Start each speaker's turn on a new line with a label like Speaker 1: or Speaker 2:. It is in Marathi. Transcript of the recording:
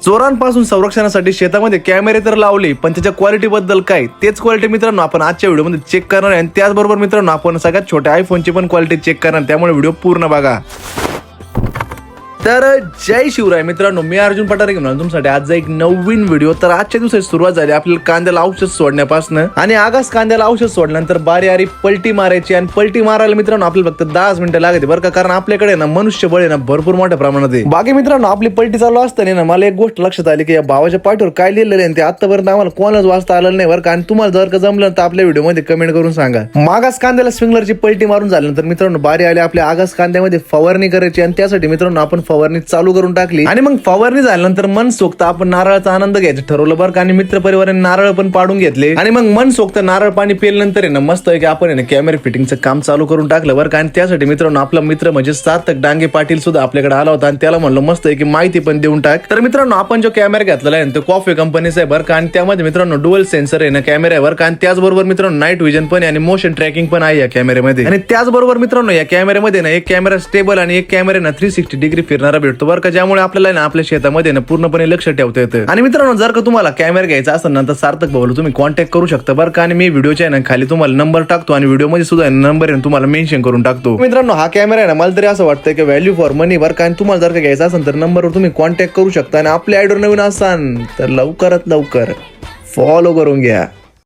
Speaker 1: चोरांपासून संरक्षणासाठी शेतामध्ये कॅमेरे तर लावले, पण त्याच्या क्वालिटी बद्दल काय, तेच क्वालिटी मित्रांनो आपण आजच्या व्हिडिओमध्ये चेक करणार आहे. आणि त्याचबरोबर मित्रांनो आपण सगळ्यात छोट्या आयफोनची पण क्वालिटी चेक करणार, त्यामुळे व्हिडिओ पूर्ण बघा. तर जय शिवराय मित्रांनो, मी अर्जुन पठारे घेऊन तुमच्यासाठी आजचा एक नवीन व्हिडिओ. तर आजच्या दिवसाची सुरुवात झाली आपल्याला कांद्याला औषध सोडण्यापासून. आणि आगास कांद्याला औषध सोडल्यानंतर बारी आरी पलटी मारायची. आणि पलटी मारायला मित्रांनो आपल्याला फक्त 10 मिनिटं लागते बरं का, कारण आपल्याकडे ना मनुष्यबळ आहे ना भरपूर मोठ्या प्रमाणात आहे. बाकी मित्रांनो आपली पलटी चालू असताना ना मला एक गोष्ट लक्षात आली की या भावाच्या पाठीवर काय लिहिलेलं आहे ते आतापर्यंत आम्हाला कोणाच वाचता आलेलं नाही बरं का. आणि तुम्हाला जर का जमलं तर आपल्या व्हिडिओमध्ये कमेंट करून सांगा. मागास कांद्याला स्प्रिंकलरची पलटी मारून झाल्यानंतर मित्रांनो बारी आली आपल्या आगास कांद्यामध्ये फवारणी करायची. आणि त्यासाठी मित्रांनो आपण फवारणी चालू करून टाकली. आणि मग फवारणी झाल्यानंतर मनसोक्त आपण नारळाचा आनंद घ्यायचं ठरवलं बरं का. आणि मित्र परिवाराने नारळ पण पाडून घेतले. आणि मग मनसोक्त नारळ पाणी पेल्यानंतर आहे ना मस्त आहे की आपण आहे ना कॅमेरा फिटिंगचं काम चालू करून टाकलं बरं का. आणि त्यासाठी मित्रांनो आपला मित्र म्हणजे सार्थक डांगे पाटील सुद्धा आपल्याकडे आला होता. आणि त्याला म्हणलं मस्त आहे की माहिती पण देऊन टाक. तर मित्रांनो आपण जो कॅमेरा घेतलेला आहे तो कॉफी कंपनीचा आहे बरं का. आणि त्यामध्ये मित्रांनो डुअल सेन्सर आहे ना कॅमेरा आहे बरं का. आणि त्याचबरोबर मित्रांनो नाईट व्हिजन पण आहे आणि मोशन ट्रॅकिंग पण आहे या कॅमेऱ्यामध्ये. आणि त्याचबरोबर मित्रांनो या कॅमेऱ्यामध्ये ना एक कॅमेरा स्टेबल आणि एक कॅमेरा ना 360 डिग्री फिरणारा भेटतो बरं का, ज्यामुळे आपल्याला ना आपल्या शेतामध्ये ना पूर्णपणे लक्ष ठेवता येतं. आणि मित्रांनो जर का तुम्हाला कॅमेरा घ्यायचा असेल ना तर सार्थक भाऊला तुम्ही कॉन्टॅक्ट करू शकता बरं का. आणि मी व्हिडिओच्या ना खाली तुम्हाला नंबर टाकतो आणि व्हिडिओ मध्ये सुद्धा नंबर आहे तुम्हाला मेन्शन करून टाकतो. मित्रांनो हा कॅमेरा आहे ना मला तरी असं वाटतं की व्हॅल्यू फॉर मनी बरं का. आणि तुम्हाला जर का घ्यायचा असेल तर नंबरवर तुम्ही कॉन्टॅक्ट करू शकता. आणि आपल्या आयडीवर नवीन असाल तर लवकरात लवकर फॉलो करून घ्या.